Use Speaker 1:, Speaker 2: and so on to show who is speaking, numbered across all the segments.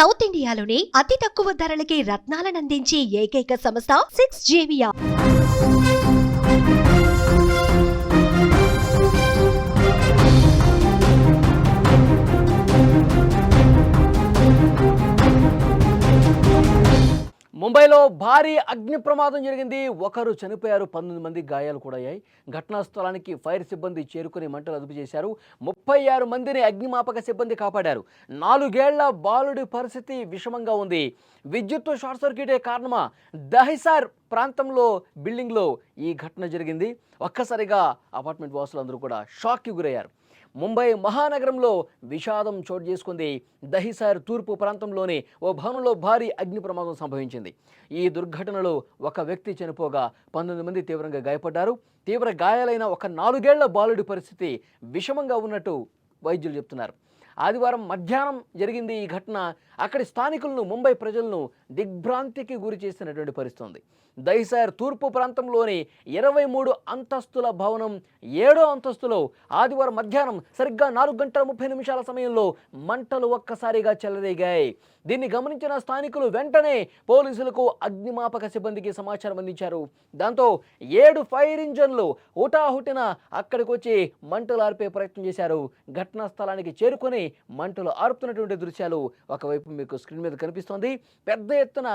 Speaker 1: South ఇండియాలోని అతి తక్కువ ధరలకి రత్నాలనందించే ఏకైక సంస్థ 6JVR.
Speaker 2: ముంబైలో భారీ అగ్ని ప్రమాదం జరిగింది. ఒకరు చనిపోయారు, 19 మంది గాయాలు కూడా అయ్యాయి. ఘటనా స్థలానికి ఫైర్ సిబ్బంది చేరుకుని మంటలు అదుపు చేశారు. 36 మందిని అగ్నిమాపక సిబ్బంది కాపాడారు. 4 ఏళ్ల బాలుడి పరిస్థితి విషమంగా ఉంది. విద్యుత్ షార్ట్ సర్క్యూటే కారణమా? దహిసార్ ప్రాంతంలో బిల్డింగ్లో ఈ ఘటన జరిగింది. ఒక్కసారిగా అపార్ట్మెంట్ వాసులందరూ కూడా షాక్కి గురయ్యారు. ముంబై మహానగరంలో విషాదం చోటు చేసుకుంది. దహిసార్ తూర్పు ప్రాంతంలోని ఓ భవనంలో భారీ అగ్ని ప్రమాదం సంభవించింది. ఈ దుర్ఘటనలో ఒక వ్యక్తి చనిపోగా 19 మంది తీవ్రంగా గాయపడ్డారు. తీవ్ర గాయాలైన ఒక 4 ఏళ్ల బాలుడి పరిస్థితి విషమంగా ఉన్నట్టు వైద్యులు చెప్తున్నారు. ఆదివారం మధ్యాహ్నం జరిగింది ఈ ఘటన. అక్కడి స్థానికులను, ముంబై ప్రజలను దిగ్భ్రాంతికి గురి చేసినటువంటి పరిస్థితి ఉంది. దహిసార్ తూర్పు ప్రాంతంలోని 23 అంతస్తుల భవనం 7వ అంతస్తులో ఆదివారం మధ్యాహ్నం సరిగ్గా 4:30 సమయంలో మంటలు ఒక్కసారిగా చెలరేగాయి. దీన్ని గమనించిన స్థానికులు వెంటనే పోలీసులకు, అగ్నిమాపక సిబ్బందికి సమాచారం అందించారు. దాంతో 7 ఫైర్ ఇంజన్లు హుటాహుటిన అక్కడికి వచ్చి మంటలు ఆర్పే ప్రయత్నం చేశారు. ఘటనా స్థలానికి చేరుకొని మంటలు ఆర్పుతున్నటువంటి దృశ్యాలు ఒకవైపు మీకు స్క్రీన్ మీద కనిపిస్తోంది. పెద్ద ఎత్తున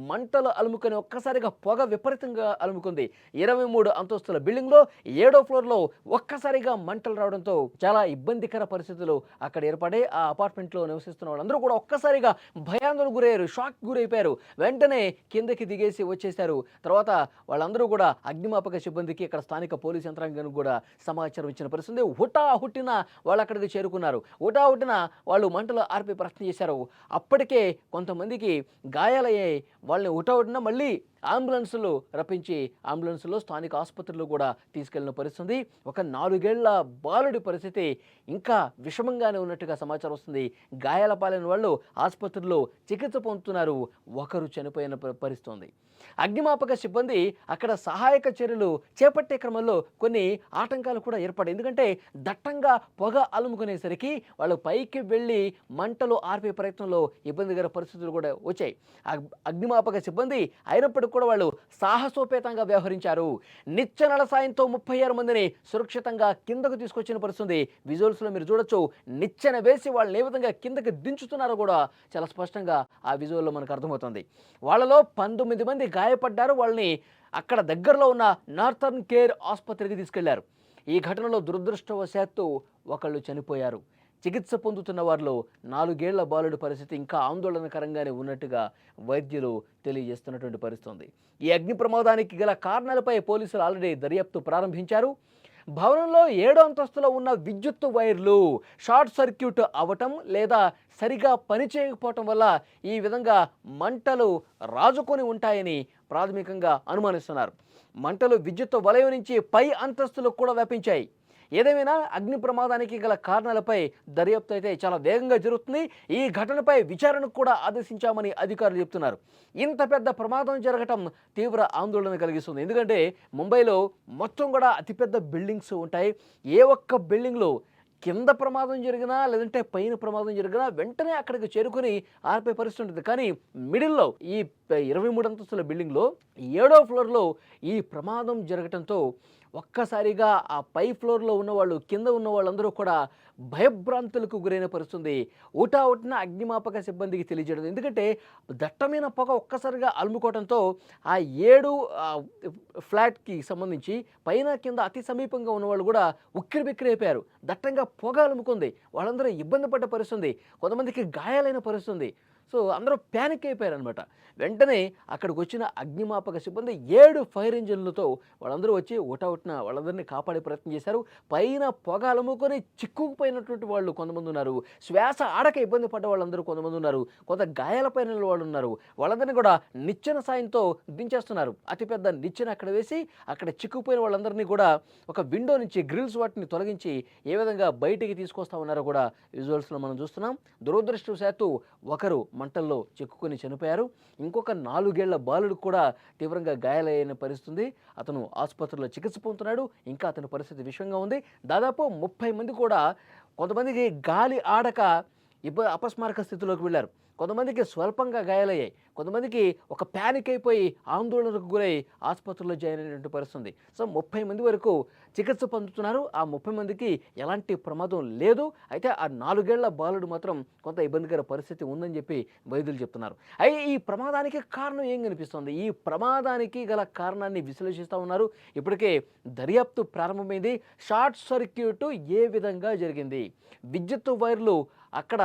Speaker 2: మంటలు అలుముకొని ఒక్కసారిగా పొగ విపరీతంగా అలుముకుంది. 23 అంతస్తుల బిల్డింగ్లో 7వ ఫ్లోర్లో ఒక్కసారిగా మంటలు రావడంతో చాలా ఇబ్బందికర పరిస్థితులు అక్కడ ఏర్పడాయి. ఆ అపార్ట్మెంట్లో నివసిస్తున్న వాళ్ళందరూ కూడా ఒక్కసారిగా భయాందోళనకు గురయ్యారు, షాక్ గురైపోయారు. వెంటనే కిందకి దిగేసి వచ్చేశారు. తర్వాత వాళ్ళందరూ కూడా అగ్నిమాపక సిబ్బందికి, ఇక్కడ స్థానిక పోలీస్ యంత్రాంగానికి కూడా సమాచారం ఇచ్చిన పరిస్థితి. హుటాహుటిన వాళ్ళు అక్కడికి చేరుకున్నారు. హుటాహుటిన వాళ్ళు మంటలు ఆర్పే ప్రయత్నం చేశారు. అప్పటికే కొంతమందికి గాయాలయ్యాయి. వాళ్ళని హుటాహుటిన మళ్ళీ అంబులెన్సులు రప్పించి అంబులెన్సులో స్థానిక ఆసుపత్రులు కూడా తీసుకెళ్లిన పరిస్థితి. ఒక 4 ఏళ్ల బాలుడి పరిస్థితి ఇంకా విషమంగానే ఉన్నట్టుగా సమాచారం వస్తుంది. గాయాల పాలైన వాళ్ళు ఆసుపత్రుల్లో చికిత్స పొందుతున్నారు. ఒకరు చనిపోయిన పరిస్థితి. అగ్నిమాపక సిబ్బంది అక్కడ సహాయక చర్యలు చేపట్టే క్రమంలో కొన్ని ఆటంకాలు కూడా ఏర్పడాయి. ఎందుకంటే దట్టంగా పొగ అలుముకునేసరికి వాళ్ళు పైకి వెళ్ళి మంటలు ఆర్పే ప్రయత్నంలో ఇబ్బందికర పరిస్థితులు కూడా వచ్చాయి. అగ్నిమాపక సిబ్బంది అయినప్పటికీ కూడా వాళ్ళు సాహసోపేతంగా వ్యవహరించారు. నిచ్చెనల సాయంతో 36 మందిని సురక్షితంగా కిందకు తీసుకొచ్చిన పరిస్థితి. విజువల్స్లో మీరు చూడొచ్చు. నిచ్చెన వేసి వాళ్ళని ఏ విధంగా కిందకి దించుతున్నారో కూడా చాలా స్పష్టంగా ఆ విజువల్లో మనకు అర్థమవుతుంది. వాళ్ళలో 19 మంది గాయపడ్డారు. వాళ్ళని అక్కడ దగ్గరలో ఉన్న నార్థర్న్ కేర్ ఆసుపత్రికి తీసుకెళ్లారు. ఈ ఘటనలో దురదృష్టవశాత్తు ఒకళ్ళు చనిపోయారు. చికిత్స పొందుతున్న వారిలో 4 ఏళ్ల బాలుడి పరిస్థితి ఇంకా ఆందోళనకరంగానే ఉన్నట్టుగా వైద్యులు తెలియజేస్తున్నటువంటి పరిస్థితి. ఈ అగ్ని ప్రమాదానికి గల కారణాలపై పోలీసులు ఆల్రెడీ దర్యాప్తు ప్రారంభించారు. భవనంలో 7వ అంతస్తులో ఉన్న విద్యుత్ వైర్లు షార్ట్ సర్క్యూట్ అవ్వటం లేదా సరిగా పనిచేయకపోవటం వల్ల ఈ విధంగా మంటలు రాజుకొని ఉంటాయని ప్రాథమికంగా అనుమానిస్తున్నారు. మంటలు విద్యుత్ వలయం నుంచి పై అంతస్తులకు కూడా వ్యాపించాయి. ఏదేమైనా అగ్ని ప్రమాదానికి గల కారణాలపై దర్యాప్తు అయితే చాలా వేగంగా జరుగుతుంది. ఈ ఘటనపై విచారణకు కూడా ఆదేశించామని అధికారులు చెప్తున్నారు. ఇంత పెద్ద ప్రమాదం జరగటం తీవ్ర ఆందోళన కలిగిస్తుంది. ఎందుకంటే ముంబైలో మొత్తం కూడా అతిపెద్ద బిల్డింగ్స్ ఉంటాయి. ఏ ఒక్క బిల్డింగ్లో కింద ప్రమాదం జరిగినా లేదంటే పైన ప్రమాదం జరిగినా వెంటనే అక్కడికి చేరుకుని ఆర్పే పరిస్థితి ఉంటుంది. కానీ మిడిల్లో ఈ 23 అంతస్తుల బిల్డింగ్లో 7వ ఫ్లోర్లో ఈ ప్రమాదం జరగటంతో ఒక్కసారిగా ఆ పై ఫ్లోర్లో ఉన్నవాళ్ళు, కింద ఉన్న వాళ్ళందరూ కూడా భయభ్రాంతులకు గురైన పరిస్థితి. ఊటావుటిన అగ్నిమాపక సిబ్బందికి తెలియజేయడం. ఎందుకంటే దట్టమైన పొగ ఒక్కసారిగా అలుముకోవడంతో ఆ 7 ఫ్లాట్కి సంబంధించి పైన కింద అతి సమీపంగా ఉన్నవాళ్ళు కూడా ఉక్కిరిబిక్కిరైపోయారు. దట్టంగా పొగ అలుముకుంది. వాళ్ళందరూ ఇబ్బంది పడ్డ పరిస్థితి. కొంతమందికి గాయాలైన పరిస్థితి. సో అందరూ ప్యానిక్ అయిపోయారు అనమాట. వెంటనే అక్కడికి వచ్చిన అగ్నిమాపక సిబ్బంది 7 ఫైర్ ఇంజిన్లతో వాళ్ళందరూ వచ్చి ఊటవుట్న వాళ్ళందరినీ కాపాడే ప్రయత్నం చేశారు. పైన పొగ అలుముకొని చిక్కుకుపోయినటువంటి వాళ్ళు కొంతమంది ఉన్నారు. శ్వాస ఆడక ఇబ్బంది పడ్డ వాళ్ళందరూ కొంతమంది ఉన్నారు. కొంత గాయాల పైన వాళ్ళు ఉన్నారు. వాళ్ళందరినీ కూడా నిచ్చెన సాయంతో దించేస్తున్నారు. అతిపెద్ద నిచ్చెన అక్కడ వేసి అక్కడ చిక్కుపోయిన వాళ్ళందరినీ కూడా ఒక విండో నుంచి గ్రిల్స్ వాటిని తొలగించి ఏ విధంగా బయటికి తీసుకొస్తా ఉన్నారో కూడా విజువల్స్లో మనం చూస్తున్నాం. దురదృష్టవశాత్తు ఒకరు మంటల్లో చిక్కుకొని చనిపోయారు. ఇంకొక 4 ఏళ్ల బాలుడు కూడా తీవ్రంగా గాయాలైన పరిస్థితి. అతను ఆసుపత్రిలో చికిత్స పొందుతున్నాడు. ఇంకా అతని పరిస్థితి విషమంగా ఉంది. దాదాపు 30 మంది కూడా కొంతమందికి గాలి ఆడక అపస్మారక స్థితిలోకి వెళ్ళారు. కొంతమందికి స్వల్పంగా గాయాలయ్యాయి. కొంతమందికి ఒక ప్యానిక్ అయిపోయి ఆందోళనకు గురై ఆసుపత్రిలో జాయిన్ అయినటువంటి పరిస్థితి ఉంది. సో 30 మంది వరకు చికిత్స పొందుతున్నారు. ఆ 30 మందికి ఎలాంటి ప్రమాదం లేదు. అయితే ఆ 4 ఏళ్ల బాలుడు మాత్రం కొంత ఇబ్బందికర పరిస్థితి ఉందని చెప్పి వైద్యులు చెప్తున్నారు. అయితే ఈ ప్రమాదానికి కారణం ఏం కనిపిస్తుంది? ఈ ప్రమాదానికి గల కారణాన్ని విశ్లేషిస్తూ ఉన్నారు. ఇప్పటికే దర్యాప్తు ప్రారంభమైంది. షార్ట్ సర్క్యూట్ ఏ విధంగా జరిగింది? విద్యుత్ వైర్లు అక్కడ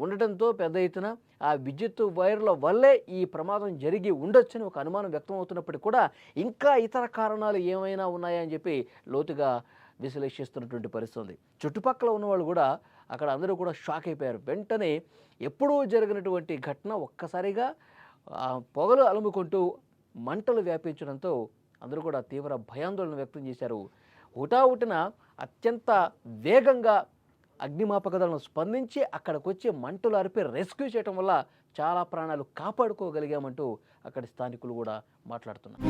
Speaker 2: ఉండటంతో పెద్ద ఎత్తున ఆ విద్యుత్ వైర్ల వల్లే ఈ ప్రమాదం జరిగి ఉండొచ్చని ఒక అనుమానం వ్యక్తం అవుతున్నప్పటికీ కూడా ఇంకా ఇతర కారణాలు ఏమైనా ఉన్నాయా అని చెప్పి లోతుగా విశ్లేషిస్తున్నటువంటి పరిస్థితి ఉంది. చుట్టుపక్కల ఉన్నవాళ్ళు కూడా అక్కడ అందరూ కూడా షాక్ అయిపోయారు. వెంటనే ఎప్పుడూ జరిగినటువంటి ఘటన ఒక్కసారిగా పొగలు అలుముకుంటూ మంటలు వ్యాపించడంతో అందరూ కూడా తీవ్ర భయాందోళన వ్యక్తం చేశారు. హుటాహుటిన అత్యంత వేగంగా అగ్నిమాపక దళం స్పందించి అక్కడికి వచ్చి మంటలు అరిపి రెస్క్యూ చేయడం వల్ల చాలా ప్రాణాలు కాపాడుకోగలిగామంటూ అక్కడి స్థానికులు కూడా మాట్లాడుతున్నారు.